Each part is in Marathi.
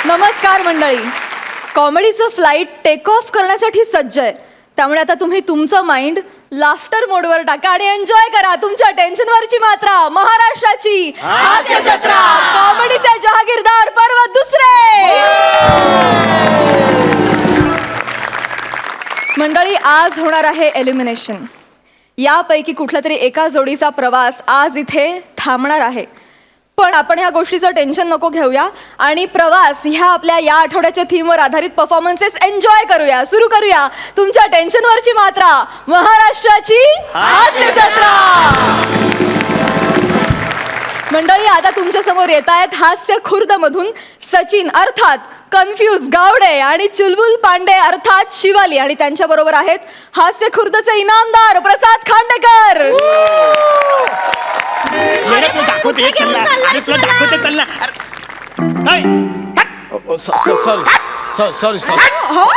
नमस्कार मंडळी. कॉमेडीचं फ्लाइट टेक ऑफ करण्यासाठी सज्ज आहे. त्यामुळे आता तुम्ही तुमचं माइंड लाफ्टर मोडवर टाका आणि एन्जॉय करा तुमच्या टेन्शनवरची मात्रा. महाराष्ट्राची हास्य जत्रा, कॉमेडीचे जहागीरदार पर्व दुसरे. मंडळी, आज होणार आहे एलिमिनेशन. यापैकी कुठल्या तरी एका जोडीचा प्रवास आज इथे थांबणार आहे. पण आपण ह्या गोष्टीचं टेन्शन नको घेऊया आणि प्रवास ह्या आपल्या या आठवड्याच्या थीमवर आधारित परफॉर्मन्सेस एन्जॉय करूया. सुरू करूया तुमच्या टेन्शनवरची मात्रा, महाराष्ट्राची हास्य जत्रा. मंडळी, आता तुमच्या समोर येत आहेत हास्य खुर्द मधून सचिन अर्थात कन्फ्यूज गावडे आणि चुलबुल पांडे अर्थात शिवाली, आणि त्यांच्या बरोबर आहेत हास्य खुर्दचे इनामदार प्रसाद खांडेकर.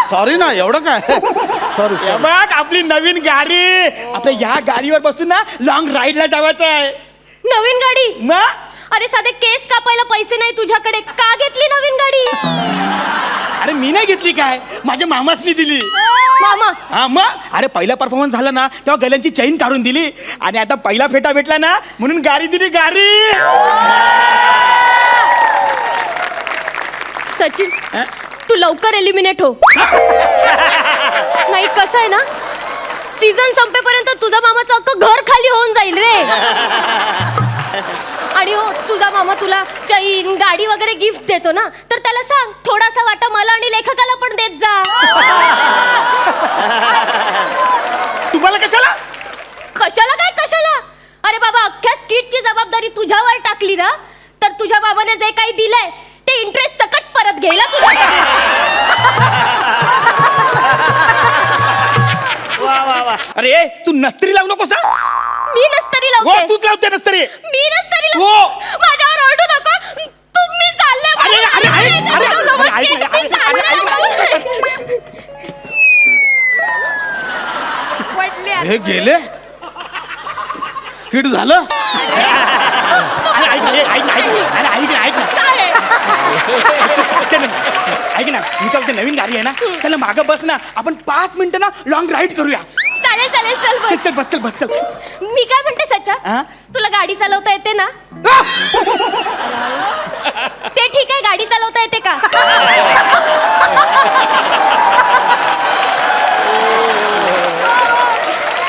सॉरी ना, एवढं काय. सॉरी. बघ आपली नवीन गाडी. आता या गाडीवर बसून ना लॉंग राईडला जायचं आहे. नवीन गाडी? मग अरे साधे केस कापायला पैसे नाही तुझ्याकडे, का घेतली नवीन गाडी? अरे मी नाही घेतली, काय माझ्या मामासनी दिली. मामा? हा मग. अरे पहिला परफॉर्मन्स झाला ना तेव्हा गल्यांची चैन काढून दिली आणि आता पहिला फेटा भेटला ना म्हणून गाडी दिली. गाडी. सचिन, तू लवकर एलिमिनेट हो. नाही, कसं आहे ना, सीझन संपेपर्यंत तुझा मामाचं अख्खं घर खाली होऊन जाईल रे. आणि हो, तुझा मामा तुला चैन गाडी वगैरे गिफ्ट देतो ना, तर त्याला सांग थोडासा वाटा मला आणि लेखकाला पण देत जा. तुम्हाला कशाला? कशाला काय कशाला? अरे बाबा, अख्ख्या स्किटची जबाबदारी तुझ्यावर टाकली ना, तर तुझ्या बाबाने जे काही दिलंय ते इंटरेस्ट सकट परत घ्यायला तुझ्याकडे. अरे तू नस्तरी लावू नकोस. मी नस्तरी हो, लावते? तूच लावते नस्तरी. मी नस्तरी हो. लावते? माझ्यावर ओरडू नका. तुम्ही चालले. हे गेले. स्पीड झालं. ऐक ना, मी काय बोलते, नवीन गाडी आहे ना, त्याला मागं बस ना, आपण 5 मिनिटं ना लॉंग राईड करूया. चालेल चालेल, चल बस. चल बस, चल बस, चल. मी काय म्हणते सच्चा, हा? तुला गाडी चालवता येते ना? ते ठीक आहे, गाडी चालवता येते का?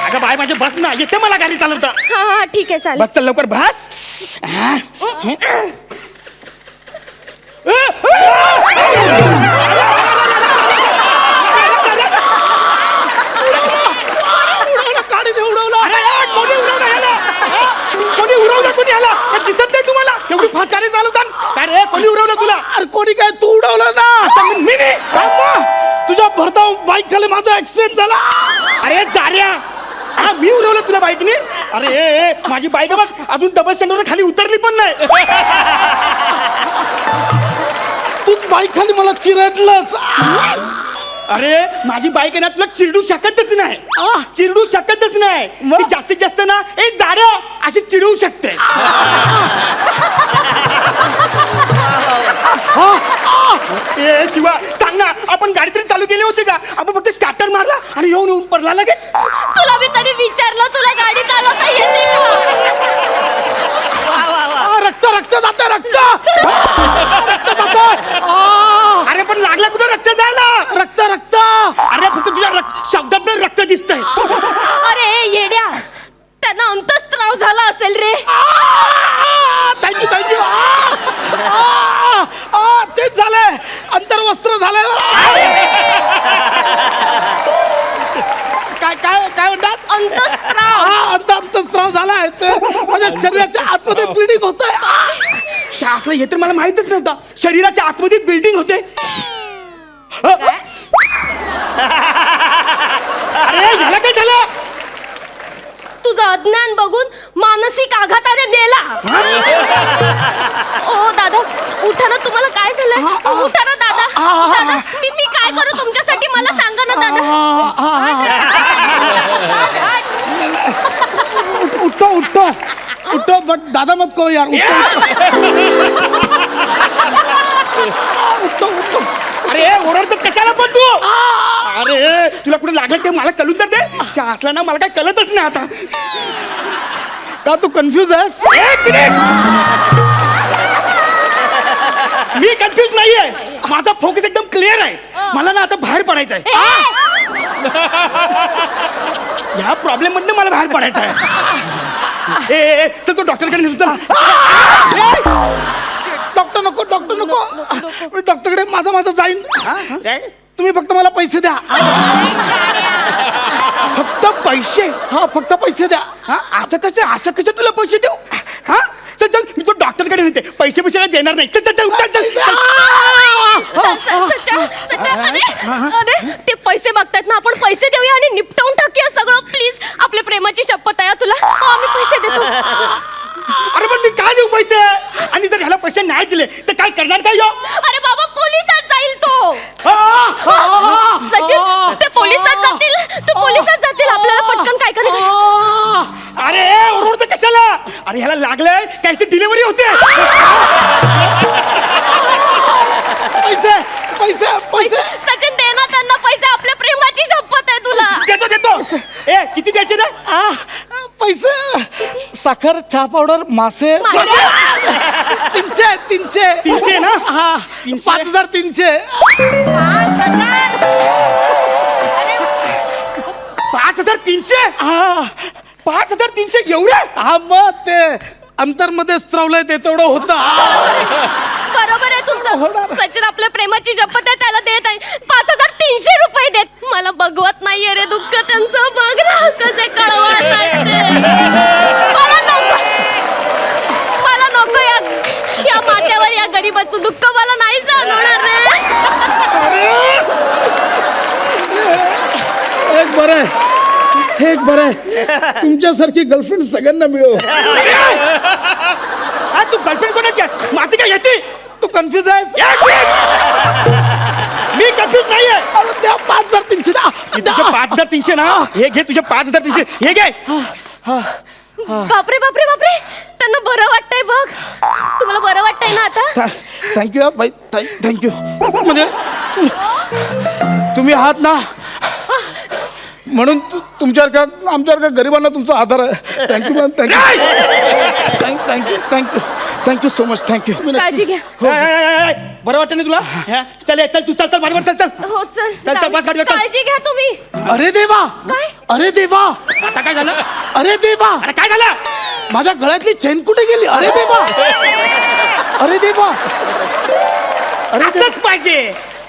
अगं बाय, माझे बस ना, येते मला गाडी चालवता. हा हा, ठीक आहे, चालेल. बस, चल लवकर बस. कोणी आला? दिसत नाही तुम्हाला? एवढी फास्ट गाडी चालवतात. काय रे, कोणी उडवलं तुला? अरे कोणी काय, तू उडवलं ना. मी नाही. तुझ्या भरधाव बाईक खाली माझा ऍक्सिडेंट झाला. अरे जाऱ्या, हा मी उडवलं तुला बाईकने? अरे माझी बाईक बघ अजून डबल स्टँडवर खाली उतरली पण नाही. तू बाईक खाली मला चिरडलंस. अरे माझी बाईक आहे ना, तुला चिरडू शकतच नाही. चिरडू शकतच नाही. ती जास्तीत जास्त ना ए जाऱ्या अशी चिडवू शकते. ए शिवा, सांग ना, आपण गाडी तरी चालू केली होती का? आपण फक्त स्टार्टर मारला आणि येऊन पडला लगेच. तुला मी तरी विचारलं, तुला गाडी चालवता येते का? रक्त रक्त जात, रक्त रक्त जात. अरे पण लागला कुठं रक्त जायला? रक्त रक्त. अरे फक्त तुझ्या शब्दात रक्त दिसतंय. अरे येड्या, त्यांना अंतस्त्राव झाला असेल रे. Thank you thank you. तेच झालंय, अंतर्वस्त्र झालंय. काय काय काय म्हणतात? अंतस्त्राव. अंतस्त्राव झालाय. माझ्या शरीराच्या आतमध्ये ब्लिडिंग होत आहे. असलं हे तर मला माहितच नव्हतं. शरीराच्या आतमध्ये बिल्डिंग होते. अरे याला काय झालं? तुझं अज्ञान बघून मानसिक आघाताने मेला. ओ दादा, उठा ना. तुम्हाला काय झालं? उठा ना दादा. दादा, मी काय करू तुमच्यासाठी, मला सांगा ना दादा. उठो उठो उठो. बट दादा मत कहो यार. उठो. अरे ओरडतात कशाला पण तू अरे तुला कुठे लागलं ते मला कळून तर दे चहा असला ना मला काय कळतच नाही आता का तू कन्फ्युज आहेस? एक मिनिट मी कन्फ्युज नाहीये माझा फोकस एकदम क्लिअर आहे मला ना आता बाहेर पडायचं आहे ह्या प्रॉब्लेम मधनं मला बाहेर पडायचं आहे ए चल तो डॉक्टरकडे नेतो चल. डॉक्टर नको मी डॉक्टरकडे माझं जाईन. तुम्ही फक्त मला पैसे द्या. फक्त पैसे हा फक्त पैसे द्या. हा असं कसं तुला पैसे देऊ हा चल चल मी तो डॉक्टरकडे नेते पैसे काय देणार नाही चल चल चल चल चल सच्चा अरे ते पैसे मागतायत ना आपण पैसे देऊया आणि निपटवून टाकूया सगळं प्लीज आपल्या प्रेमाची शपथ आहे तुला आम्ही पैसे देतो अरे पण मी काय देऊ पैसे आणि जर ह्याला पैसे नाही दिले तर काय करणार काय यो अरे बाबा पोलिसात जाईल तो सचिन ते पोलिसात जातील आपल्याला पटकन काय करायचं अरे ओरडतं कशाला अरे ह्याला लागलंय कायची डिलिव्हरी होते पैसे पैसे पैसे सचिन दे ना त्यांना पैसे आपल्या प्रेमाची शपथ आहे तुला देतो ए किती द्यायचे ना पैसे साखर चहा पावडर मासे 300 ना हा 5300 5300 हा 5300 एवढे हा मग ते अंतरमध्ये स्त्रवलंय ते तेवढं होतं. बरोबर आहे तुमचं सचिन आपल्या प्रेमाची शपथ आहे त्याला देत आहे 5300 रुपये देत मला बघवत नाहीये रे दुःख त्यांचं बघ ना कसे कळवत आहेत ते. मला नको या माथ्यावर या गरीबाचं दुःख मला नाही जाणवणार रे एक बरं आहे तुमच्यासारखी गर्लफ्रेंड सगळ्यांना मिळो. हा तू गर्लफ्रेंड कोणाची आहेस माझी काय याची तू कन्फ्युज आहेस? मी कन्फ्युज नाहीये अरे द्या 5300 द्या. तुझे 5300 ना हे घे तुझे 5300 हे घे बापरे त्यांना बरं वाटतंय बघ तुम्हाला बरं वाटतंय ना आता थँक्यू बाई थँक्यू म्हणजे तुम्ही आहात ना म्हणून तुमच्यासारख्या आमच्यासारख्या गरिबांना तुमचा आधार आहे. Thank you ma'am thank you so much thank you. काळजी घ्या बरं वाटतं ना तुला चल चल तू चल माझ्यावर चल हो चल, बस गाडीवर चल. काळजी घ्या तुम्ही अरे देवा काय? अरे देवा आता काय झालं अरे देवा अरे काय झालं माझ्या गळ्यातली चेन कुठे गेली? अरे देवा अरे देवा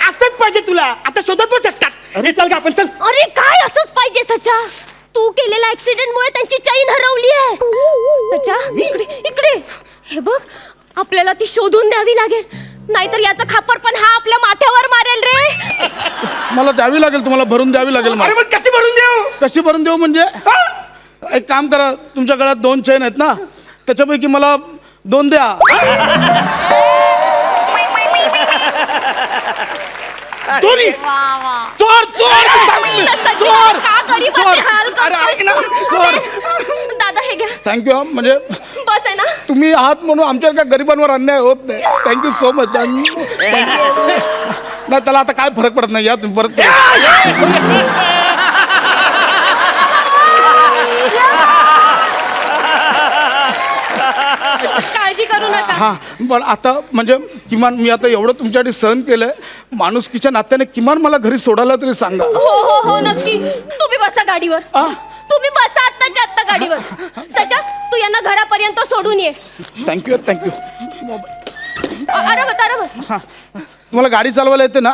असंच पाहिजे तुला आता शोधत बस एकटाच अरे चल का आपण चल अरे काय असंच पाहिजे सचा तू केलेल्या ऍक्सिडेंट मुळे त्यांची चैन हरवली आहे सचा इकडे हे बघ आपल्याला ती शोधून द्यावी लागेल नाहीतर याचा खापर पण हा आपल्या माथ्यावर मारेल रे मला द्यावी लागेल तुम्हाला भरून द्यावी लागेल अरे मग कशी भरून देऊ म्हणजे एक काम करा तुमच्या गळ्यात 2 चेन आहेत ना त्याच्यापैकी मला 2 द्या. दोन्ही चोर दादा हे घ्या थँक्यू म्हणजे बस आहे ना तुम्ही आहात म्हणून आमच्या गरिबांवर अन्याय होत नाही. थँक्यू सो मच नाही त्याला आता काय फरक पडत नाही या तुम्ही परत काळजी करू नका हा पण आता म्हणजे किमान मी आता एवढं तुमच्यासाठी सहन केलंय माणुसकीच्या नात्याने किमान मला घरी सोडायला तरी सांगा. हो नक्की तुम्ही बसा गाडीवर तुम्ही बसा आत्ताच्या आत्ता गाडीवर सचा तू यांना घरापर्यंत सोडून ये थँक्यू आरामात तुम्हाला गाडी चालवायला येते ना?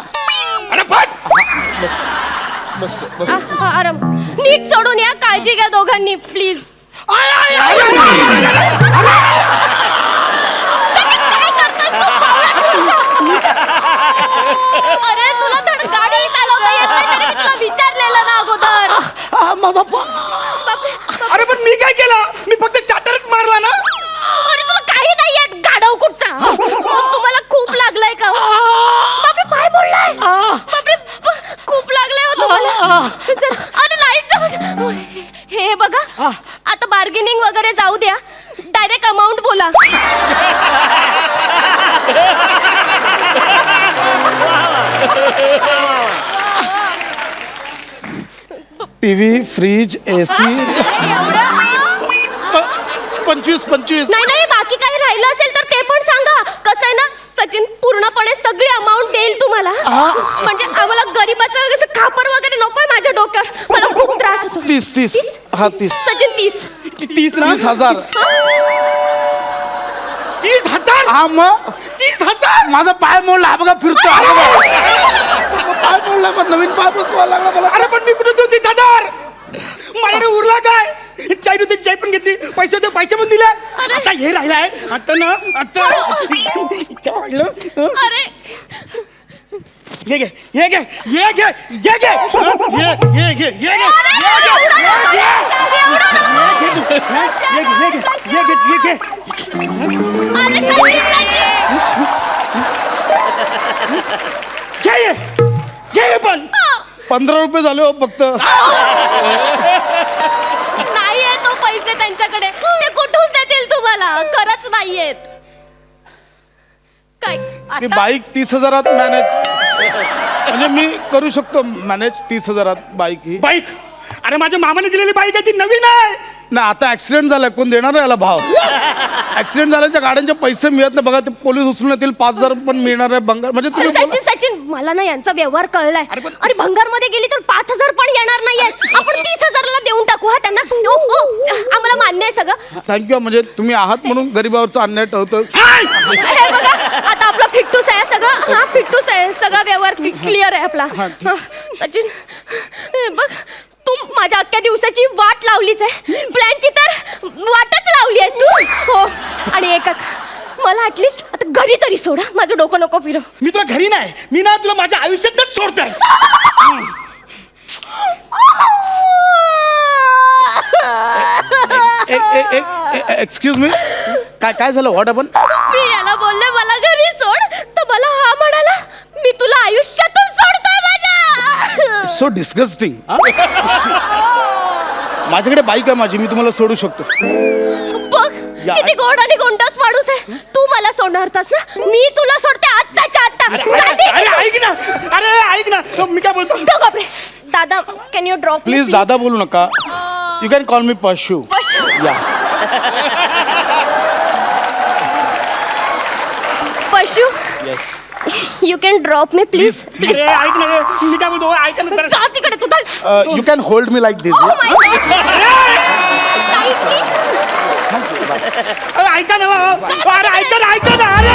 अरे बस आराम नीट सोडून या काळजी घ्या दोघांनी प्लीज काय करतोय तू अरे तुला धड गाडी चालवता येत नाही तरी मी तुला विचारलेलं ना अगोदर माझा अरे पण मी काय केलं मी फक्त स्टार्टरच मारला ना अरे तुला काही नाही येत गाढव कुठचा तुम्हाला खूप लागलाय का बापरे पाय मोडलाय बापरे खूप लागलाय हो तुम्हाला अरे नाही हे बघा आता बार्गेनिंग वगैरे जाऊ द्या डायरेक्ट अमाऊंट बोला टीव्ही फ्रीज AC 25 नाही नाही बाकी काही राहिलं असेल तर ते पण सांगा. कसं आहे ना सचिन पूर्णपणे सगळी अमाऊंट देईल तुम्हाला. म्हणजे आम्हाला गरीबाचं असं खापर वगैरे नकोय माझ्या डोक्यावर. मला खूप त्रास होतो. 30 हा 30 सचिन 30. 30,000 30,000 हा मग 30,000 माझा पाय मोडला बघा फिरतो पाय मोडला पण नवीन पाय बसवा लागला मला. अरे पण मी कुठे देऊ 30,000 माझ्याकडे उरला काय. चाय होते चाय पण घेतली पैसे होते पैसे पण दिले. आता हे राहिलाय आता ना आता अरे ये घे ये घे ये घे ये घे ये घे ये घे पण 15 रुपये झाले हो फक्त. नाहीये तो पैसे त्यांच्याकडे. ते कुठून देतील तुम्हाला. खरंच नाहीयेत. काय मी आता बाईक 30,000 मॅनेज म्हणजे मी करू शकतो मॅनेज 30,000 बाईक ही. बाईक अरे माझ्या मामाने दिलेली बाईक आहे ती नवीन आहे. ना आता ऍक्सिडेंट झालाय कोण देणार आहे याला भाव. ऍक्सिडेंट झाल्याच्या गाड्यांचे पैसे मिळत नाही बघा. ते पोलीस उचलून येतील 5,000 पण मिळणार आहे भंगार. म्हणजे तुम्ही बोला. सचिन सचिन मला ना यांचा व्यवहार कळलाय. अरे भंगार मध्ये गेली तर 5,000 पण येणार नाहीये. आपण 30,000ला देऊन टाकू. हा त्यांना आम्हाला मान्य आहे सगळं. थँक्यू म्हणजे तुम्ही आहात म्हणून गरिबावरचा अन्याय ठेवतो. हे बघा आता आपला फिट्टूस आहे सगळं. हा फिट्टूस आहे सगळा व्यवहार क्लिअर आहे आपला. सचिन हे बघ तू माझ्या अख्ख्या दिवसाची वाट लावलीच आहे. प्लॅनची तर वाटच लावली आहेस तू. हो आणि एक मला ऍटलिस्ट आता घरी तरी सोडा. माझं डोकं नको फिरव. मी तुला घरी नाही मी ना तुला माझ्या आयुष्यातच सोडतोय. एक्सक्यूज मी काय झालं व्हॉट आपण. मी याला बोलले मला घरी सोड तर मला हा म्हणाला मी तुला आयुष्यातून सोडतोय माझ्या. So disgusting. माझ्याकडे बाईक आहे माझी मी तुम्हाला सोडू शकतो. बघ किती गोड आणि गोंडस माणूस आहे. तू मला सोडणार होतास ना. मी तुला सोडते आत्ताच्या आत्ता. अरे ऐक ना अरे ऐक ना मी काय बोलतो. बापरे दादा कॅन यू ड्रॉप प्लीज दादा बोलू नका. यू कॅन कॉल मी पशू. या पशू yes you can drop me please please. अरे ऐक ना मी काय बोलतो ऐक ना जरा. जा तिकडे तुझा. You can hold me like this. Oh my God. Nicely. अरे ऐका ना अरे ऐका ना अरे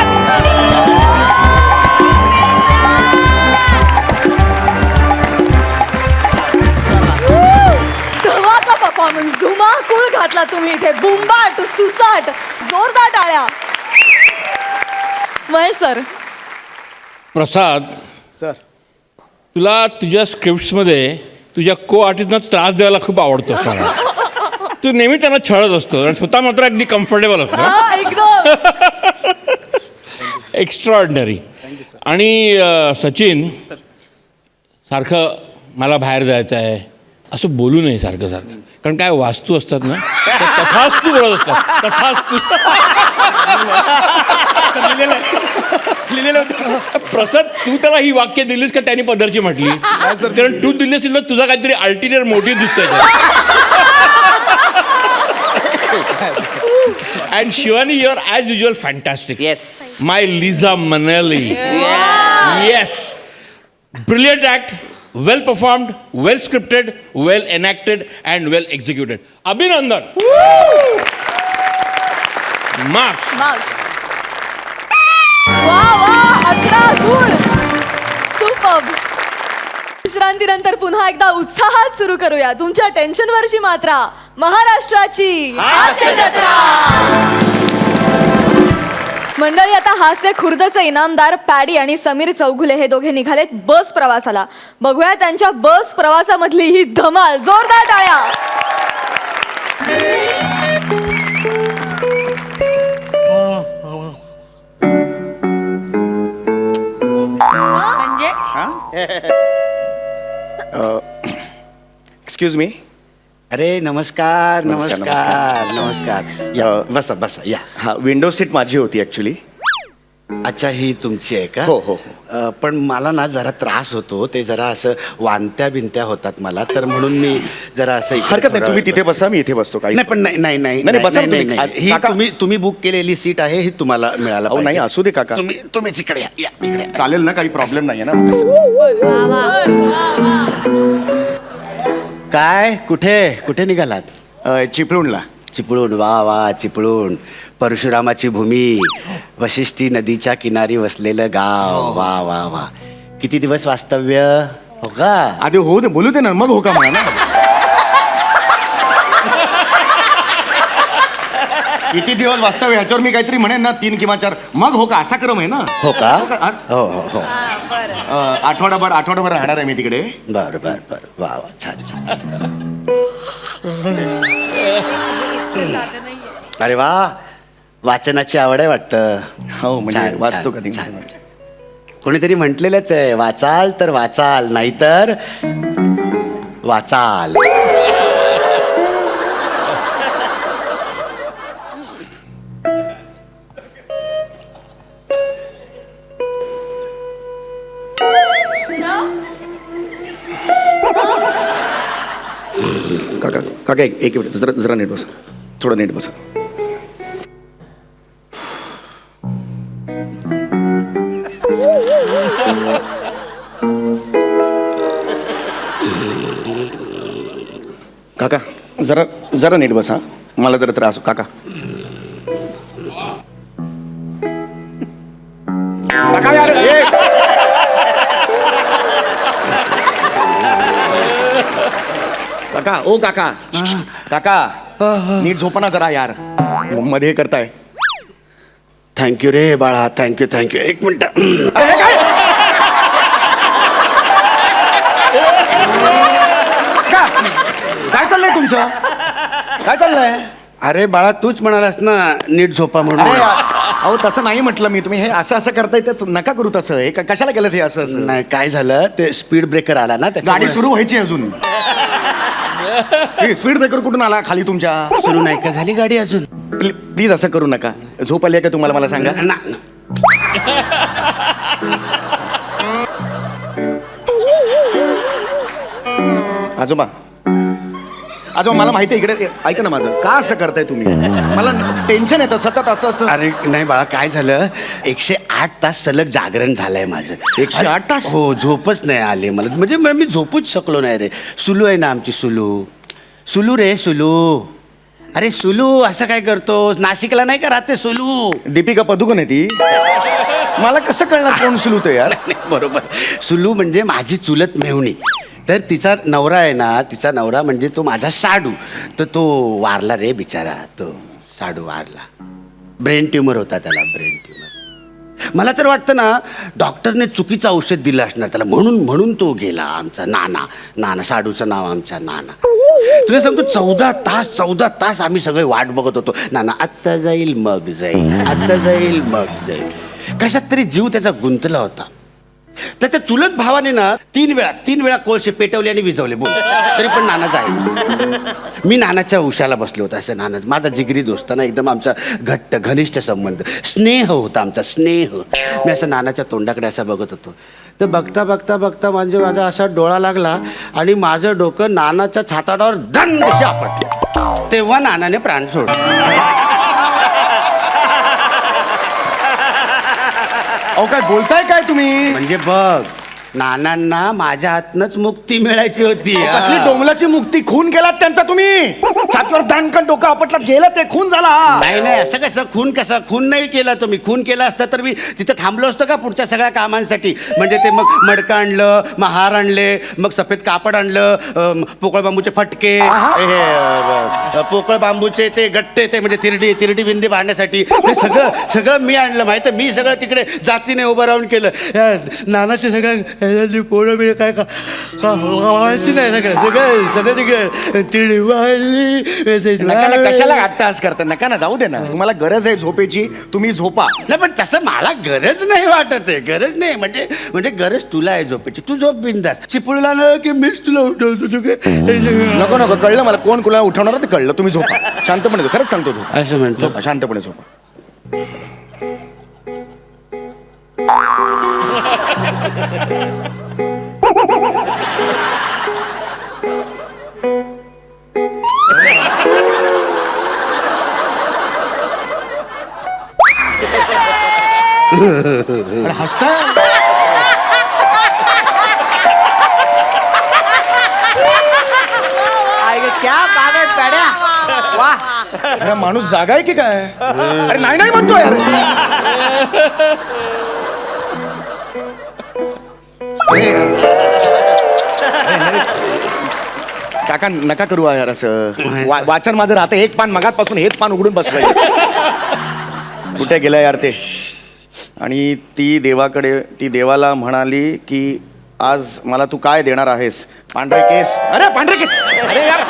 धमाका परफॉर्मन्स धुमाकूळ घातला तुम्ही इथे. बुंबाट सुसाट जोरदार टाळ्या. महेश सर प्रसाद सर तुला तुझ्या स्क्रिप्ट्समध्ये तुझ्या को आर्टिस्टना त्रास द्यायला खूप आवडतो असताना तू नेहमी त्यांना छळत असतो आणि स्वतः मात्र अगदी कम्फर्टेबल असतो. हा एकदम एक्स्ट्रा ऑर्डिनरी. आणि सचिन सारखं मला बाहेर जायचं आहे असं बोलू नये सारखं सारखं. कारण काय वास्तू असतात ना त्या तथास्तू बोलत असतात. तथास्तू लिहिलेलं होतं. प्रसाद तू त्याला ही वाक्य दिलीस का त्यांनी पदरची म्हटली. कारण तू दिली असेल तर तुझा काहीतरी अल्टिरियर मोटिव्ह दिसतोय. And Shivani, you're as usual fantastic. Yes. My Lisa Manelli. Yes. Brilliant act, well performed, well scripted, well enacted, and well executed. Abhinandan. Marks. Marks. वा वा 11 गुण. सुपर्ब. विश्रांतीनंतर पुन्हा एकदा उत्साहात सुरू करूया तुमच्या टेन्शनवरची मात्रा. महाराष्ट्राची हास्य जत्रा. मंडळी आता हास्य खुर्दचे इनामदार पॅडी आणि समीर चौघुले हे दोघे निघालेत बस प्रवासाला. बघूया त्यांच्या बस प्रवासामधली ही धमाल. जोरदार टाळ्या. Excuse me. अरे नमस्कार नमस्कार नमस्कार. या बसा बसा या. हा विंडो सीट माझी होती ॲक्च्युली. अच्छा, ही तुमची आहे का? हो, हो, पण मला ना जरा त्रास होतो, ते जरा असं वांत्या बिंत्या होतात मला, तर म्हणून मी जरा असं इकडे हरकत नाही, थोडा तुम्ही वेळ तिथे बसा, मी इथे बसतो. काही नाही, पण नाही बसा नाही, तुम्ही. नाही. ही काका- तुम्ही बुक केलेली सीट आहे, ही तुम्हाला मिळायला अहो, नाही, पाहिजे. असू दे काका. तुम्हीच इकडे या इकडे. चालेल ना, काही प्रॉब्लेम नाही ना. वा वा. काय कुठे निघालात? चिपळूणला. चिपळूण, वा वा, चिपळूण, परशुरामाची भूमी, वशिष्ठी नदीच्या किनारी वसलेलं गाव. वा वा वा. किती दिवस वास्तव्य? हो का? आधी हो दे, बोलू दे ना, मग हो का म्हणा ना. किती दिवस वास्तव्य ह्याच्यावर मी काहीतरी म्हणेन ना, 3 किंवा 4, मग हो का, असा क्रम आहे ना. हो का? हो हो हो. आठवडाभर राहणार आहे मी तिकडे. बर बर बर. वा वा, छान छान. अरे वा, वाचनाची आवड आहे वाटतं. हो, म्हणजे छान, वाचतो छान, कधी. छान. कोणीतरी म्हटलेलंच आहे, वाचाल तर वाचाल, नाहीतर वाचाल. काका एक मिनिट, जरा नीट बसा, थोडं नीट बसा. काका जरा नीट बसा, मला जरा त्रास हो. काका यार, काका, ओ काका, काका नीट झोपा ना जरा यार, मध्ये हे करताय. थँक्यू रे बाळा, थँक्यू. एक मिनिट. काय चाललंय तुमचं? काय चाललंय? अरे बाळा, तूच म्हणालास ना नीट झोपा अरे म्हणून. अहो, तसं नाही म्हटलं मी. तुम्ही हे असं करताय, तर नका करू तसं. हे कशाला केलं हे असं? नाही, काय झालं, ते स्पीड ब्रेकर आला ना, गाडी त्याच्यामुळे सुरू व्हायची अजून. स्पीड ब्रेकर कुठून आला खाली तुमच्या? सुरू नाही का झाली गाडी अजून? प्लीज असं करू नका. झोप आली आहे का तुम्हाला, मला सांगा. ना. आजोबा मला माहिती आहे, इकडे ऐका ना माझं. का असं करताय तुम्ही? मला टेन्शन येतं सतत असं. अरे नाही बाळा, काय झालं, 108 तास सलग जागरण झालंय माझं. 108 तास? हो, झोपच नाही आली मला. म्हणजे मी झोपूच शकलो नाही रे. सुलू आहे ना आमची, सुलू रे, सुलू. अरे सुलू, असं काय करतोस? नाशिकला नाही का राहते सुलू? दीपिका पदुकोण आहे ती. मला कसं कळणार कोण सुलू ते यार? बरोबर. सुलू म्हणजे माझी चुलत मेहुणी. तर तिचा नवरा आहे ना, तिचा नवरा म्हणजे तो माझा साडू. तर तो वारला रे बिचारा, तो साडू वारला. ब्रेन ट्युमर होता त्याला, ब्रेन ट्युमर. मला तर वाटतं ना, डॉक्टरने चुकीचं औषध दिलं असणार त्याला, म्हणून तो गेला. आमचा नाना, साडूचं नाव आमचा नाना. तुला सांगतो, 14 तास आम्ही सगळे वाट बघत होतो. नाना आत्ता जाईल मग जाईल. कशात तरी जीव त्याचा गुंतला होता. त्याच्या चुलत भावाने ना 3 वेळा कोळशे पेटवले आणि विझवले, बोल, तरी पण नाना जाईल. मी नानाच्या उशाला बसलो होतो. असं नाना माझा जिगरी दोस्त ना, एकदम आमचा घनिष्ठ संबंध, स्नेह होता आमचा, स्नेह. मी असं नानाच्या तोंडाकडे असं बघत होतो. तर बघता माझा असा डोळा लागला आणि माझं डोकं नानाच्या छाताडावर दंडशी आपटलं. तेव्हा नानाने प्राण सोडला. अहो, काय बोलताय काय तुम्ही? म्हणजे बघ, नानांना माझ्या हातनंच मुक्ती मिळायची होती. कसली डोंगलाची मुक्ती? खून केलात त्यांचा तुम्ही. छातीवर दणकन डोकं आपटलं, गेलं ते, खून झाला. नाही, असं कसं खून नाही केला तुम्ही. खून केला असता तर मी तिथे थांबलो असतो का पुढच्या सगळ्या कामांसाठी? म्हणजे ते मग मडकं आणलं, मग हार आणले, मग सफेद कापड आणलं, पोकळ बांबूचे फटके, पोकळ बांबूचे ते गट्टे, ते म्हणजे तिरडी बिंदी बांधण्यासाठी ते सगळं मी आणलं. माहिती, मी सगळं तिकडे जातीने उभं राहून केलं. नानाचे सगळं पोळं बिळ काय व्हायची नाही, सगळं तिकडे तिरडी वाढली. कशाला अट्टास करता? नका ना, जाऊ दे ना. तुम्हाला गरज आहे झोपेची, तुम्ही झोपा. नाही, पण तसं मला गरज नाही वाटत आहे. गरज नाही म्हणजे गरज तुला आहे झोपेची. तू झोप बिंदास. चिपळूला ना की मीच तुला उठवतो. नको, कळलं मला. कोण कुणाला उठवणार ते कळलं. तुम्ही झोपा शांतपणे. खरंच सांगतो, झोपा. असं म्हणतो. झोपा, शांतपणे झोपा. अरे हसता क्या बात आहे पड्या वा. अरे माणूस जागा आहे की काय? अरे नाही नाही म्हणतो यार. काका नका करू यार असं. वाचन माझं राहतं एक पान मगातपासून हेच पान उघडून बसलंय. कुठे गेलं यार ते? आणि ती देवाला म्हणाली की आज मला तू काय देणार आहेस? पांढरे केस. अरे पांढरे केस. अरे यार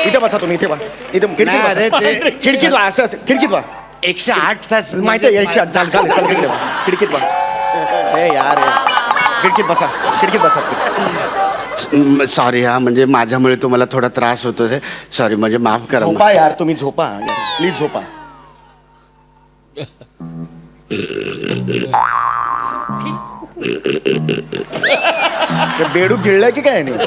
इथे बसा तुम्ही. इथे इथे नाही, अरे ते- खिडकीत वा. असं खिडकीत वा. 108 तास माहिती आहे 108. चाल चाल चाल तिकडे वा. खिडकीत वा. अरे यार खिडकीत बसा. खिडकीत बसा. सॉरी हा, म्हणजे माझ्यामुळे तुम्हाला थोडा त्रास होतो. सॉरी, म्हणजे माफ करा. झोपा यार तुम्ही. झोपा प्लीज झोपा. बेडूक गिळलाय की काय नाही?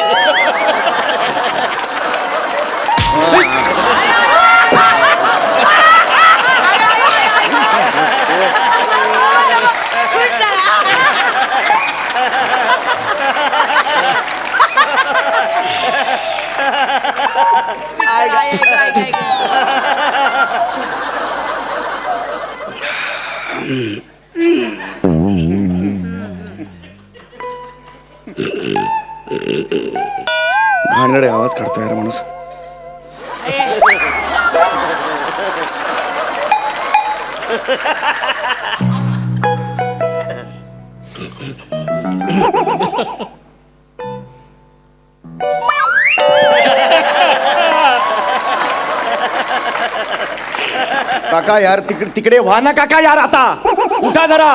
घाणेरडे आवाज काढतो यार माणूस. काका यार तिकडे व्हा ना काका यार. आता उठा जरा.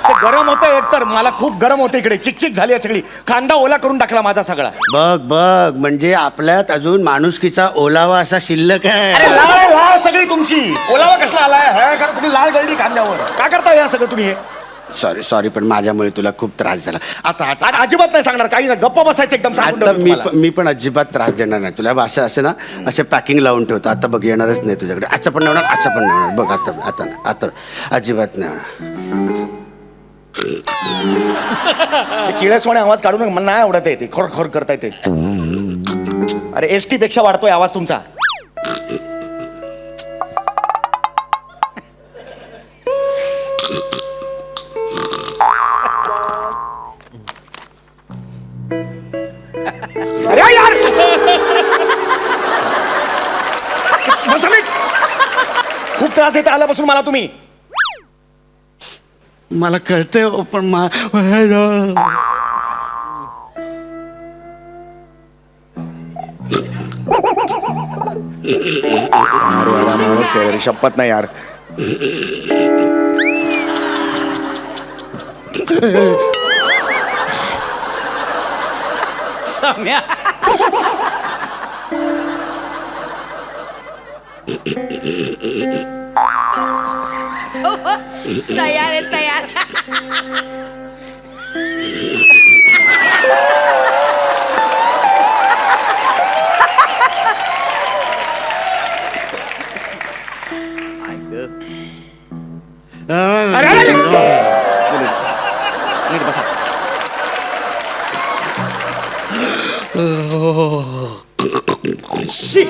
ते गरम होतं एकतर. मला खूप गरम होतं इकडे. चिकचिक झाली आहे सगळी. कांदा ओला करून टाकला माझा सगळा. बघ बघ, म्हणजे आपल्यात अजून माणुसकीचा ओलावा असा शिल्लक अरे आहे. लाळ लाळ सगळी तुमची. ओलावा कसला आलाय? हळद करा तुम्ही. लाळ गळली कांद्यावर. का करता या सगळं तुम्ही हे? सॉरी सॉरी, पण माझ्यामुळे तुला खूप त्रास झाला. आता आता आज अजिबात नाही सांगणार काही नाही. गप्प बसायचं एकदम. सांगून आता ठेवतो तुम्हाला. मी पण अजिबात त्रास देणार नाही तुला. असं असं ना, असे पॅकिंग लावून ठेवतो. आता बघ येणारच नाही तुझ्याकडे. असं पण नाही होणार, असं पण नाही होणार. बघ आता आता आता अजिबात नाही होणार. हे किळसवाणे आवाज काढू नका. मला नाही आवडत आहे ते. खोर खोर करताय ते. अरे ST पेक्षा वाढतोय आवाज तुमचा. अरे यार बसा नीट. खूप त्रास देता आल्यापासून मला तुम्ही. मला कळतंय हो, पण अरे यार माणूस आहे रे. शपथ नाही यार. सम्या तयार आहे तयार. अरे अरे, अरे. नीट बसा. शी.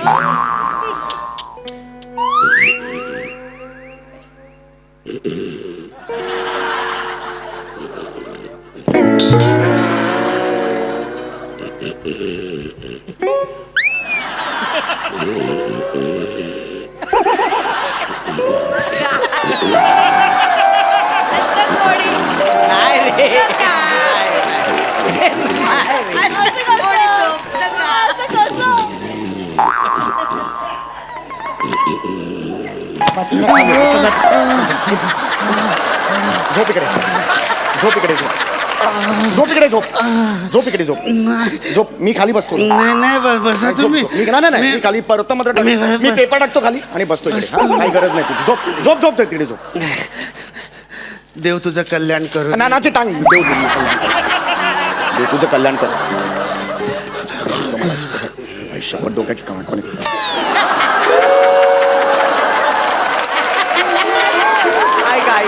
नाही रे. झोप इकडे. झोप इकडे. झोप. झोप इकडे झोप झोप इकडे झोप झोप मी खाली बसतो नाही बसा झोप, तुम्ही. झोप. मी खाली परतमात्र टाकतो. मी पेपर टाकतो खाली आणि बसतो इकडे. हा, काही गरज नाही तुझी झोप झोप झोप तिकडे झोप देव तुझं कल्याण करू. नानाची टांग देव तुझं कल्याण कर. शपथ डोक्याची कमाट काय काय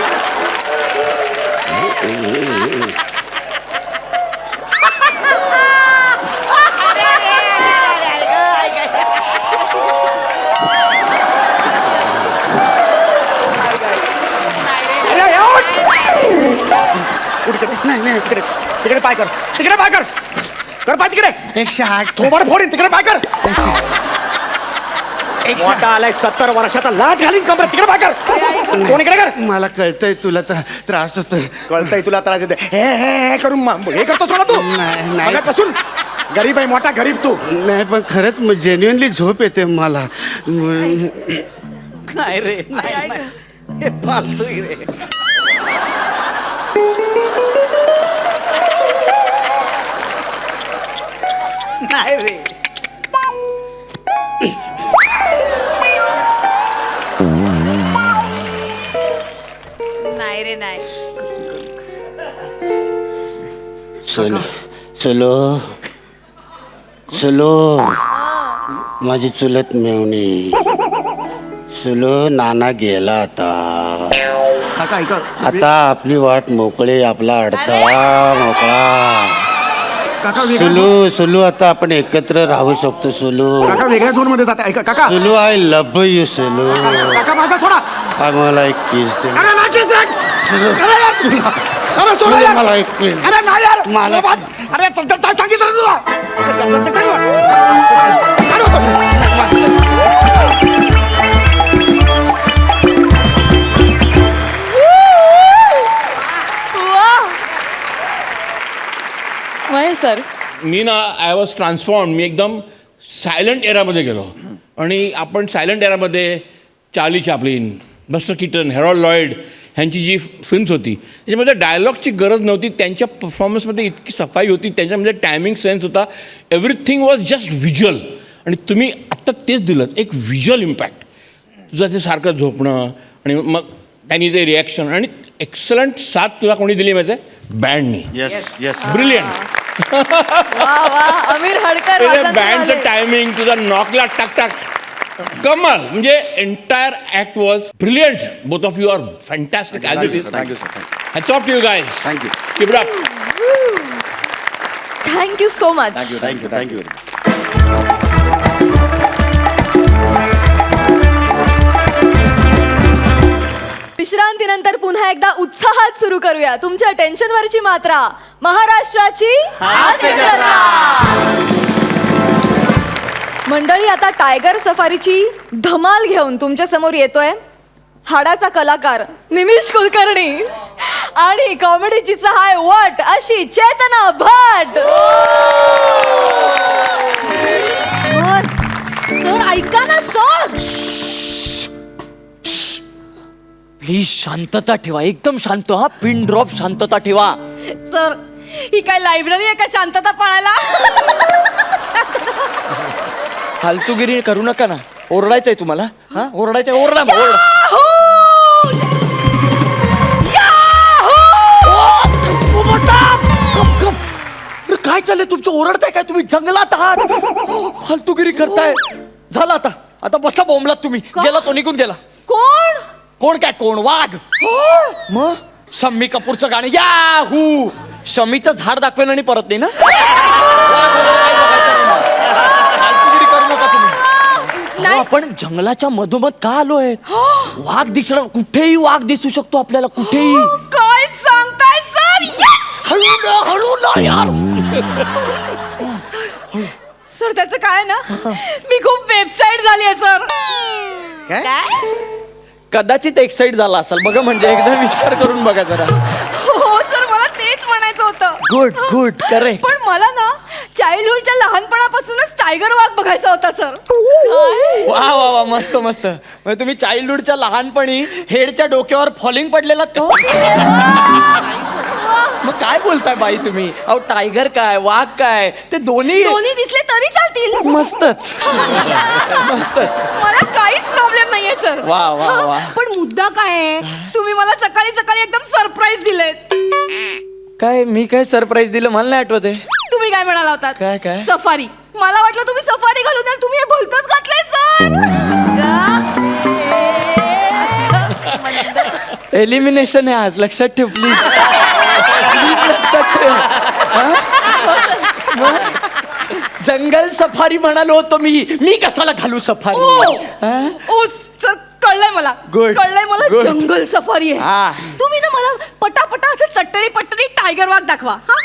नाही तिकडे तिकडे पाय कर तिकडे पाय कर कर पाय तिकडे 108 थोबड फोडीन तिकडे पाय कर. मोठा आलाय 70 वर्षाचा लाच घालीन कमरेत तिकडे पाय कर. कोण इकडे कर. मला कळतंय तुला त्रास होतोय. कळतंय तुला त्रास येते हे करून हे करतोस मला तू नाही. मगाचपासून गरीब आहे मोठा गरीब तू. नाही पण खरंच जेन्युअनली झोप येते मला. नाही रे नाही नाही. हे फालतू आहे रे. नाही रे नाही रे नाही. सुलो माझी चुलत मेवणी. सुलो नाना गेला आता. काका ऐका आता आपली वाट मोकळी, आपला अडथळा मोकळा. काका सुलू आता आपण एकत्र राहू शकतो. सुलू वेगळ्या झोन मध्ये जाते ऐका काका Sulu I love you Sulu. काका माझा सोडा. मला एक किस दे. अरे ना किस सुलू अरे सोडा यार. मला एक किस. अरे नाही यार मला- अरे सांगितलं तुला. महेश सर मी ना आय वॉज ट्रान्सफॉर्म. मी एकदम सायलंट एरामध्ये गेलो आणि आपण सायलंट एरामध्ये Charlie Chaplin, Buster Keaton, Harold Lloyd ह्यांची जी फिल्म्स होती त्याच्यामध्ये डायलॉगची गरज नव्हती. त्यांच्या परफॉर्मन्समध्ये इतकी सफाई होती, त्यांच्यामध्ये टायमिंग सेन्स होता. Everything was just visual. आणि तुम्ही आत्ता तेच दिलं, एक व्हिज्युअल इम्पॅक्ट. तुझं ते सारखं झोपणं आणि मग त्यांनी ते रिॲक्शन आणि एक्सलंट साथ तुला कोणी दिली माहिती आहे? बँडनी. Yes brilliant. वा वा अमीर हडकर वाजत बँडचं आले. टायमिंग तुझा नॉकला टाक टाक कमाल. म्हणजे entire act was brilliant. Both of you are fantastic as it is. Thank you sir hats off to you guys. Thank you keep it up. Thank you so much. Thank you विश्रांतीनंतर पुन्हा एकदा उत्साहात सुरू करूया तुमच्या टेन्शनवरची मात्रा, महाराष्ट्राची हास्य जत्रा. मंडळी आता टायगर सफारीची धमाल घेऊन तुमच्या समोर येतोय हाडाचा कलाकार निमिष कुलकर्णी आणि कॉमेडीची सहाय वट अशी चेतना भट. सर ऐका ना सर. प्लीज शांतता ठेवा, एकदम शांत. हा पिन ड्रॉप शांतता ठेवा. सर ही काय लायब्ररी आहे का शांतता पाळायला? फालतूगिरी करू नका ना. ओरडायचंय तुम्हाला? हा ओरडायचंय, ओरडा मग, ओरडा. अरे काय चाललंय तुमचं? ओरडताय काय तुम्ही? जंगलात आहात, फालतूगिरी करताय. झालं आता. आता बसा बोंबलात तुम्ही. गेला तो, निघून गेला. कोण? कोण काय कोण? वाघ. मग शम्मी कपूरचं गाणं याहू. शमीचं झाड दाखवेल आणि परत नाही ना. फालतूगिरी करू नका तुम्ही. अहो, आपण जंगलाच्या मधोमध का आलोय? वाघ दिसणं, कुठेही वाघ दिसू शकतो आपल्याला, कुठेही. काय सांगताय सर? हळू ना यार. सर त्याचं काय ना मी खूप वेबसाईट झाली आहे सर. काय कदाचित एक्साइट झाला असेल बघा. म्हणजे एकदा विचार करून बघा जरा. हो सर मला तेच म्हणायचं होतं. Good good correct. पण मला ना चाइल्डहुडच्या लहानपणापासूनच टायगर वाघ बघायचा होता सर. वा वा वा मस्त मस्त. म्हणजे तुम्ही चाइल्डहुडच्या लहानपणी हेडच्या डोक्यावर फॉलिंग पडलेलात का? मग काय काय बोलताय बाई तुम्ही? अहो टायगर काय वाघ काय ते दोन्ही दोन्ही दिसले तरी चालतील. मस्तच मस्तच. मला काहीच प्रॉब्लेम नाहीये सर. वा, वा, वा. पण मुद्दा काय आहे, तुम्ही मला सकाळी सकाळी एकदम सरप्राईज दिलेत. काय मी काय सरप्राईज दिलं मला नाही आठवत आहे. तुम्ही काय म्हणाला होतात? काय? सफारी. मला वाटलं तुम्ही सफारी घालून द्याल, तुम्ही हे भलतंच घातलंय सर. एलिमिनेशन आहे आज, लक्षात ठेव प्लीज. प्लीज लक्षात ठेव. हा? जंगल सफारी म्हणालो होतो मी कशाला घालू सफारी? हा? ओ सर, कळलंय मला. Good. कळलंय मला. Good. जंगल सफारी हा. आहे. तुम्ही ना मला पटापटा असे चट्टरी पट्टरी टायगर वाघ दाखवा. हा,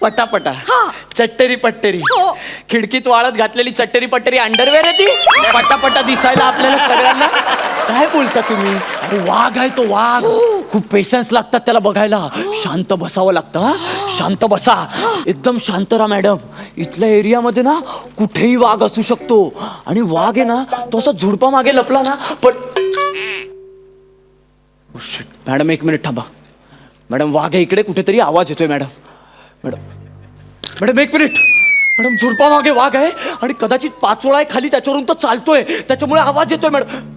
पटापटा हा. चट्टेरी पट्टेरी. हो. खिडकीत वाळत घातलेली चट्टेरी पट्टेरी अंडरवेअर आहे ती. पटापटा दिसायला आपल्याला सगळ्यांना. काय बोलता तुम्ही? अरे वाघ आहे तो वाघ. खूप पेशन्स लागतात त्याला बघायला. शांत बसावं लागतं. हा? शांत बसा. एकदम शांत राहा मॅडम. इथल्या एरियामध्ये ना कुठेही वाघ असू शकतो. आणि वाघ आहे ना तो असा झुडपा मागे लपला ना पण मॅडम एक मिनिट थांबा. मॅडम वाघ आहे इकडे कुठेतरी, आवाज येतोय मॅडम. मॅडम एक मिनिट. मॅडम झुडपा मागे वाघ आहे आणि कदाचित पाचोळा आहे खाली, त्याच्यावरून तो चालतोय, त्याच्यामुळे आवाज येतोय मॅडम.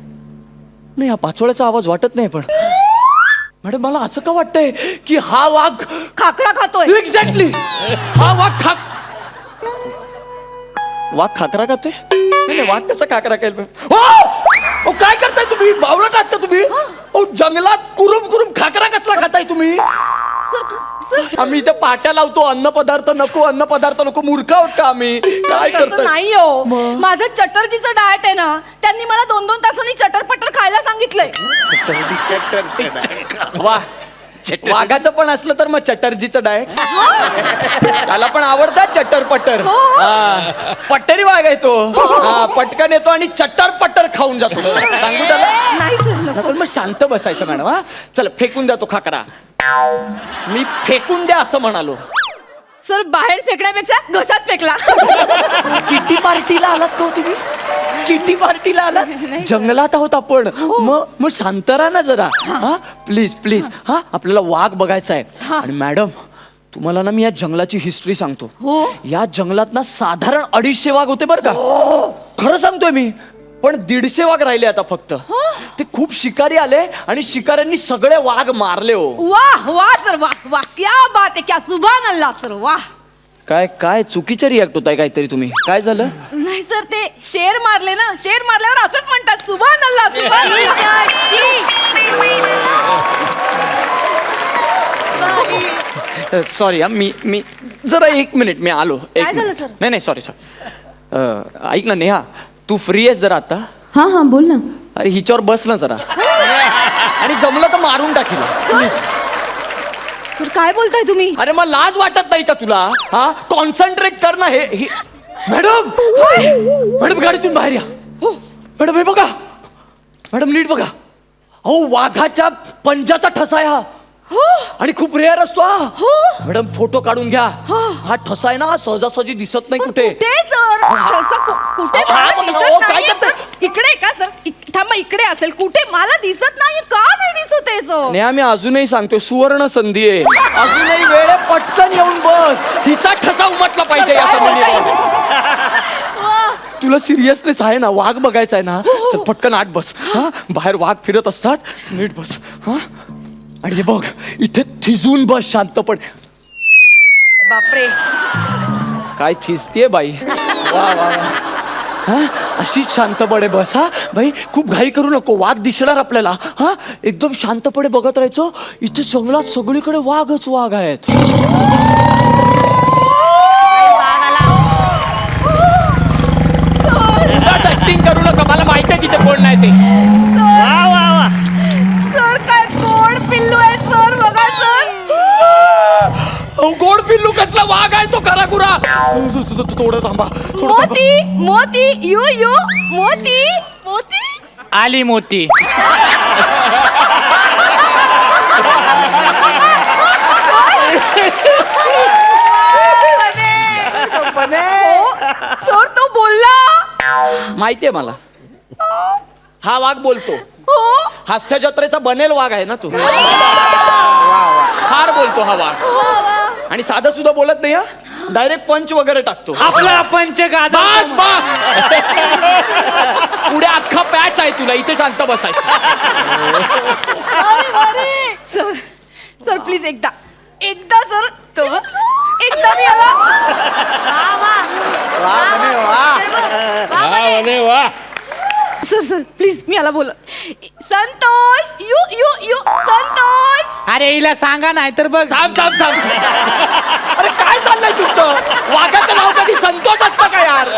नाही हा पाचोळ्याचा आवाज वाटत नाही पण मॅडम मला असं का वाटतंय की हा वाघ खाकरा खातोय. एक्झॅक्टली हा वाघ वाघ खाकरा खातोय. नाही वाघ कसा खाकरा खाईल? ओ काय करताय तुम्ही? बावळा आहात का तुम्ही? ओ जंगलात कुरुम खाकरा कसला खाताय तुम्ही? आम्ही इथे पाट्या लावतो, अन्न पदार्थ नको. मूर्ख आहोत का आम्ही? काय तसं करताय? नाही हो. माझं चटर्जीचं डाएट आहे ना, त्यांनी मला 2-2 तासांनी चटरपटर खायला सांगितलंय. वा वाघाचं पण असलं तर मग चटर्जीचं डाएट. त्याला पण आवडतात चटर पटर. पट्टरी वाघ आहे तो. पटकन येतो आणि चटर पटर खाऊन जातो. सांगू त्याला? नाही सर, नको. पण मग शांत बसायचं मॅडम. हा चल फेकून द्या तो खाकरा. मी फेकून द्या असं म्हणालो. सर बाहेर फेकण्यापेक्षा घशात फेकला. किटी पार्टीला आलात का हो तुम्ही? किटी पार्टीला आलात? जंगलात आहोत आपण. मग शांत राहा ना जरा. हा प्लीज. हा आपल्याला वाघ बघायचा आहे. आणि मॅडम तुम्हाला ना मी या जंगलाची हिस्ट्री सांगतो. या जंगलात ना साधारण 250 वाघ होते बरं का. खरं सांगतोय मी. पण 150 वाघ राहिले आता फक्त. ते खूप शिकारी आले आणि शिकाऱ्यांनी सगळे वाघ मारले हो. वाह सर, वाह. क्या बात आहे, क्या सुभान अल्लाह सर, वाह. काय चुकीचं रिॲक्ट होताय काहीतरी तुम्ही? काय झालं? नाही सर, ते शेर मारले ना, शेर मारल्यावर असंच म्हणतात, सुभान अल्लाह, सुभान अल्लाह. सॉरी मी जरा 1 मिनिट मी आलो. काय झालं, सर? नाही सॉरी. ऐक ना नेहा, तू फ्री आहेस जरा आता? हा बोल ना. अरे हिच्यावर बस ना जरा. आणि जमलं तर मारून टाकील प्लीज. सर काय बोलताय तुम्ही? अरे मग लाज वाटत नाही का तुला? हा कॉन्सन्ट्रेट कर ना. हे मॅडम गाडीतून बाहेर या. मॅडम हे बघा. मॅडम नीट बघा. अहो वाघाच्या पंजाचा ठसा आहे हा. आणि खूप रेअर असतो हा. मॅडम फोटो काढून घ्या. हा ठसा आहे ना सहजासहजी दिसत नाही कुठे. कुठे सर? कुठे हा, मला बघ ना, दिसत ओ, काय नाहीये, करताय? सर. इकडे का सर? थांबा, इकडे असेल कुठे. मला दिसत नाही. का नाही दिसत आहे सर? नाही आम्ही अजूनही सांगतोय सुवर्ण संधी आहे. अजूनही वेळ आहे, पटकन येऊन बस. हिचा ठसा उमटला पाहिजे या संबंधी. तुला सिरियसनेस आहे ना? वाघ बघायचा आहे ना? चल पटकन आत बस. हा बाहेर वाघ फिरत असतात. नीट बस. हा आणि हे बघ इथे थिजून बस शांतपणे. बापरे. काय थिजतीये बाई. वा. हा अशीच शांतपणे बस. हा बाई खूप घाई करू नको. वाघ दिसणार आपल्याला. हा एकदम शांतपणे बघत राहायचं. इथे जंगलात सगळीकडे वाघच वाघ आहेत. ऍक्टिंग करू नका. मला माहिती आहे तिथे कोण नाही ते. सर काय गोड पिल्लू आहे सर. बघा सर. गोड पिल्लू कसला? वाघ आहे तो खरा खुरा. थोडं थांबा. मोती यू मोती आली मोती. सर तो बोलला. माहितीये मला. हा वाघ बोलतो. हास्य जत्रेचा बनेल वाघ आहे ना तू. फार बोलतो हा वाघ. आणि साधं सुद्धा बोलत नाही हा डायरेक्ट पंच वगैरे टाकतो. आपला पंच बस बस पुढे अख्खा पॅच आहे तुला इथे शांत बसायचं. सर सर प्लीज एकदा सर तो एकदा मी आला अरे वा. सर प्लीज मी आला बोल Santosh you you you Santosh. अरे हिला सांगा नाही तर बघ. थांब थांब थांब. अरे काय चाललंय तुमचं? वाघाचं नाव कधी संतोष असतं का यार?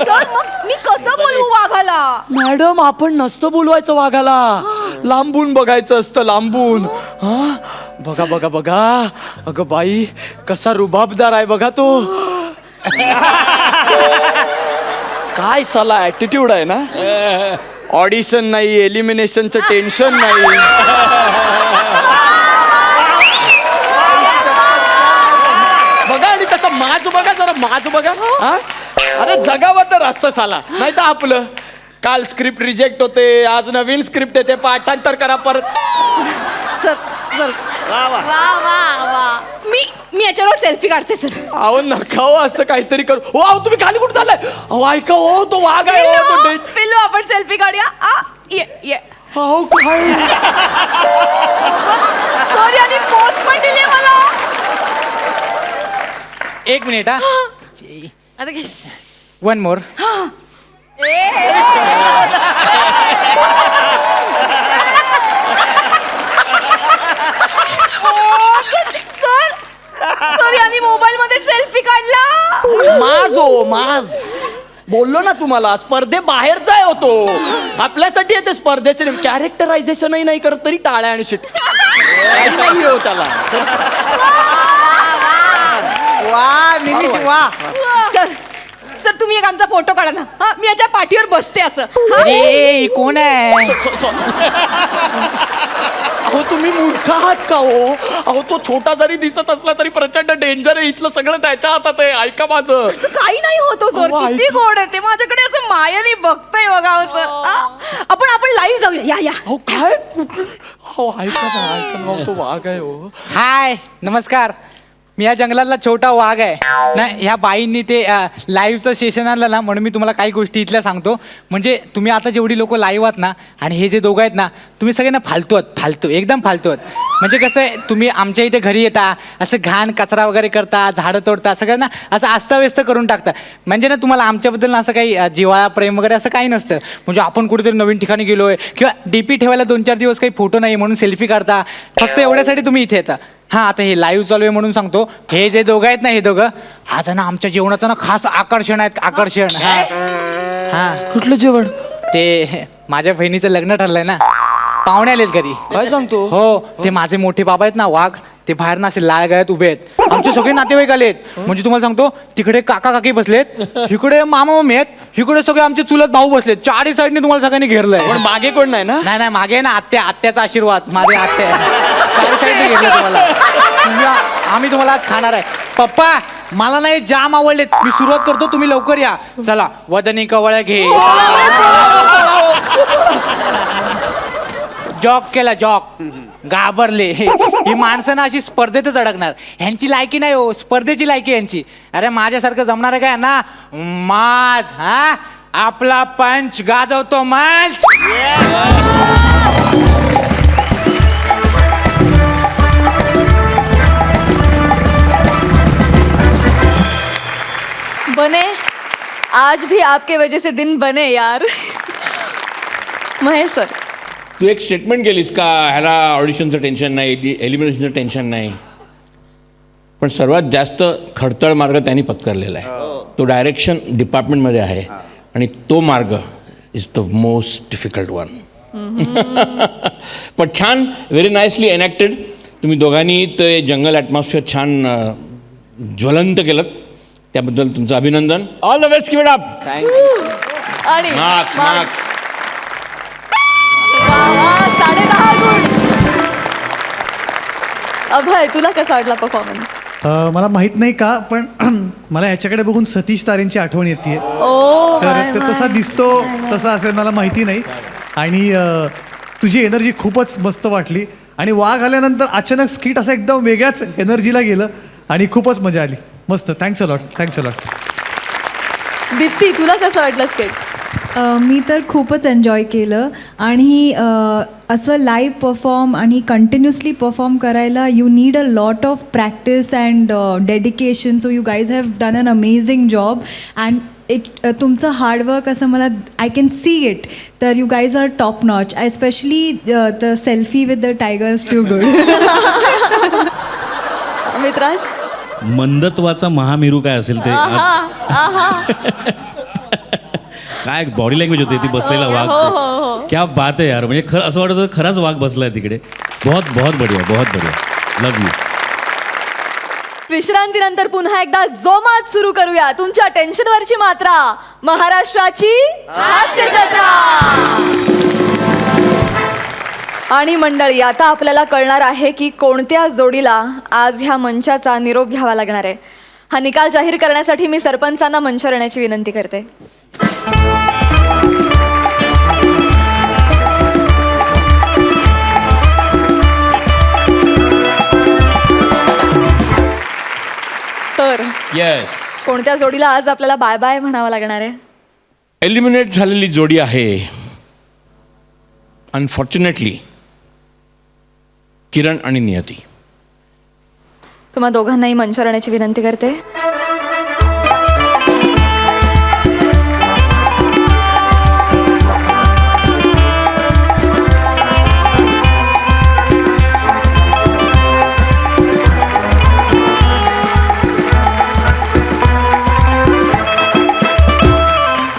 सर मग मी कसं बोलू वाघाला? मॅडम आपण नसतं बोलवायचं वाघाला, लांबून बघायचं असतं लांबून. हा बघा बघा बघा अगं बाई कसा रुबाबदार आहे बघा तो. काय साला ऍटिट्यूड आहे ना. ऑडिशन नाही एलिमिनेशनचं टेन्शन नाही. बघा आणि त्याचा माज बघा जरा माज बघा. हा अरे जगावं तर असं साला नाही तर आपलं काल स्क्रिप्ट रिजेक्ट होते आज नवीन स्क्रिप्ट येते पाठांतर करा परत. सर सर वा वा वा मी याच्यावर सेल्फी काढते सर. अहो नका हो असं काहीतरी करू. हो अहो तुम्ही खाली कुठं चाललाय? अहो ऐका हो तो वाघ आहे हो तो डेट. पिल्लू आपण सेल्फी काढूया ये ये. अहो काय सॉरी आणि पोच पण दिली मला. एक मिनिट हा. आता काय? One more. सर सॉरी आणि मोबाईल मध्ये सेल्फी काढला. माज हो माज बोललो ना तुम्हाला स्पर्धे बाहेरचा आहे होतो आपल्यासाठी ते स्पर्धेचे कॅरेक्टरायझेशनही नाही करत तरी टाळ्या आणि शिट नाही हो त्याला. वा निमिष वा. सर सर तुम्ही एक आमचा फोटो काढा ना. हा मी याच्या पाठीवर बसते असं. हा? अरे ही कोण आहे? अहो तुम्ही मूर्ख आहात का हो? अहो तो छोटा जरी दिसत असला तरी प्रचंड डेंजर आहे. इथलं सगळं त्याच्या हातात आहे. ऐका माझं. असं काही नाही होतो सर. अहो, किती ऐका. गोड आहे ते माझ्याकडे असं मायाने बघतंय बघा सर. आपण लाईव्ह जाऊया या या. अहो काय कुठलं? हो ऐका ना ऐका ना तो वाघ आहे हो. हाय नमस्कार. मी या जंगलातला छोटा वाघ आहे ना. ह्या बाईंनी ते लाईव्हचं सेशन आणलं ना म्हणून मी तुम्हाला काही गोष्टी इथल्या सांगतो. म्हणजे तुम्ही आता जेवढी लोक लाईव्ह आहात ना आणि हे जे दोघं आहेत ना तुम्ही सगळे ना फालतू आहात. फालतू एकदम फालतू आहात. म्हणजे कसं आहे तुम्ही आमच्या इथे घरी येता असं घाण कचरा वगैरे करता झाडं तोडता सगळं ना असं अस्ताव्यस्त करून टाकता. म्हणजे ना तुम्हाला आमच्याबद्दल ना असं काही जिव्हाळा प्रेम वगैरे असं काही नसतं. म्हणजे आपण कुठेतरी नवीन ठिकाणी गेलोय किंवा डीपी ठेवायला 2-4 दिवस काही फोटो नाही म्हणून सेल्फी काढता. फक्त एवढ्यासाठी तुम्ही इथे येता. हां आता हे लाईव्ह चालू आहे म्हणून सांगतो. हे जे दोघं आहेत ना हे दोघं आज ना आमच्या जेवणाचं ना खास आकर्षण आहेत. आकर्षण. हां कुठलं जेवण? ते माझ्या बहिणीचं लग्न ठरलंय ना पाहुणे आलेत घरी. काय सांगतो? हो ते माझे मोठे बाबा आहेत ना वाघ ते बाहेर ना असे लाळ गळ्यात उभे आहेत. आमचे सगळे नातेवाईक आलेत. म्हणजे तुम्हाला सांगतो तिकडे काका काकी बसलेत इकडे मामा मामी आहेत इकडे सगळे आमचे चुलत भाऊ बसलेत. चारही साईडने तुम्हाला सगळ्यांनी घेरलंय. पण मागे कोण नाही ना? नाही नाही मागे ना आत्याचा आशीर्वाद माझे आत्या चारी साईडने घेतलं तुम्हाला. आम्ही तुम्हाला आज खाणार आहे. पप्पा मला नाही जाम आवडलेत. मी सुरुवात करतो तुम्ही लवकर या. चला वदनी कवळ्या घे. जॉक केला जॉक घाबरले. ही माणसं ना अशी स्पर्धेतच अडकणार. ह्यांची लायकी नाही हो स्पर्धेची लायकी यांची. अरे माझ्यासारखं जमणार आहे काय ना माज. हा आपला पंच गाजवतो मंच. बने आज भी आपके वजह से दिन बने यार. महेश सर तू एक स्टेटमेंट केलीस का ह्याला ऑडिशनचं टेन्शन नाही एलिमिनेशनचं टेन्शन नाही. पण सर्वात जास्त खडतळ मार्ग त्यांनी पत्करलेला आहे. तो डायरेक्शन डिपार्टमेंटमध्ये आहे आणि तो मार्ग is the most difficult one. पण छान व्हेरी नाईसली एनॅक्टेड. तुम्ही दोघांनी ते जंगल ॲटमॉस्फिअर छान ज्वलंत केलं त्याबद्दल तुमचं अभिनंदन. All the best. Keep it up. आणि मार्क्स मार्क्स. 10.5 गुण. अभय तुला कसा वाटला परफॉर्मन्स? मला माहित नाही का पण मला याच्याकडे बघून सतीश तारेंची आठवण येते. ओ तर तो तसा दिसतो तसा असेल मला माहिती नाही. आणि तुझी एनर्जी खूपच मस्त वाटली आणि वाघ आल्यानंतर अचानक स्किट असं एकदम वेगळ्याच एनर्जीला गेलं आणि खूपच मजा आली. मस्त. Thanks a lot. दीप्ती, तुला कसं वाटलं स्केट? मी तर खूपच एन्जॉय केलं आणि असं लाईव्ह परफॉर्म आणि कंटिन्युअसली परफॉर्म करायला you need a lot of practice and dedication. So you guys have done an amazing job and तुमचं हार्डवर्क असं मला आय कॅन सी इट. तर you guys are top notch. Especially the selfie with the tigers too good. मित्राज? मंदत्वाचा महामेरू काय असेल ते काय बॉडी लँग्वेज होती ती बसलेला वाघ तो. क्या बात आहे यार. म्हणजे असं वाटतं खराच वाघ बसलाय तिकडे. बहुत बहुत बढिया, बहुत बढिया. Love you. विश्रांतीनंतर पुन्हा एकदा जोमात सुरू करूया तुमच्या टेन्शनवरची मात्रा, महाराष्ट्राची हास्य जत्रा. आणि मंडळी, आता आपल्याला कळणार आहे की कोणत्या जोडीला आज ह्या मंचाचा निरोप घ्यावा लागणार आहे. हा निकाल जाहीर करण्यासाठी मी सरपंचांना मंचावर येण्याची विनंती करते. तर येस, कोणत्या जोडीला आज आपल्याला बाय बाय म्हणावं लागणार आहे? एलिमिनेट झालेली जोडी आहे अनफॉर्च्युनेटली किरण आणि नियती. तुम्हा दोघांनाही मंचावर येण्याची विनंती करते.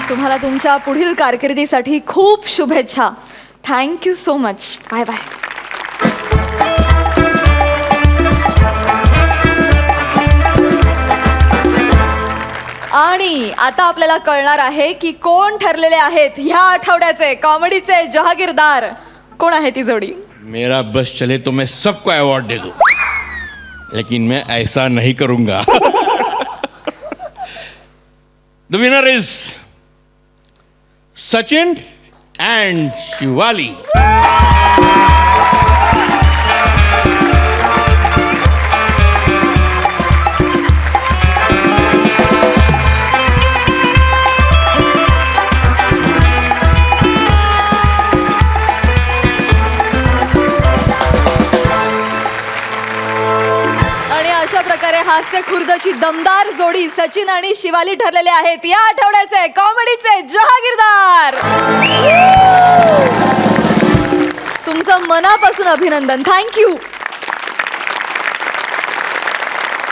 तुम्हाला तुमच्या पुढील कारकिर्दीसाठी खूप शुभेच्छा. Thank you so much. Bye bye. आणि आता आपल्याला कळणार आहे की कोण ठरलेले आहेत ह्या आठवड्याचे कॉमेडीचे जहागीरदार. कोण आहे ती जोडी? मेरा बस चले तो मैं सबको अवार्ड दे दूं, लेकिन मैं ऐसा नहीं करूंगा. The winner is Sachin end Shivali. अशा प्रकारे हास्य खुर्दची दमदार जोडी सचिन आणि शिवाली ठरलेले आहेत या आठवड्याचे कॉमेडीचे जहागीरदार. तुमचं मनापासून अभिनंदन. थँक्यू.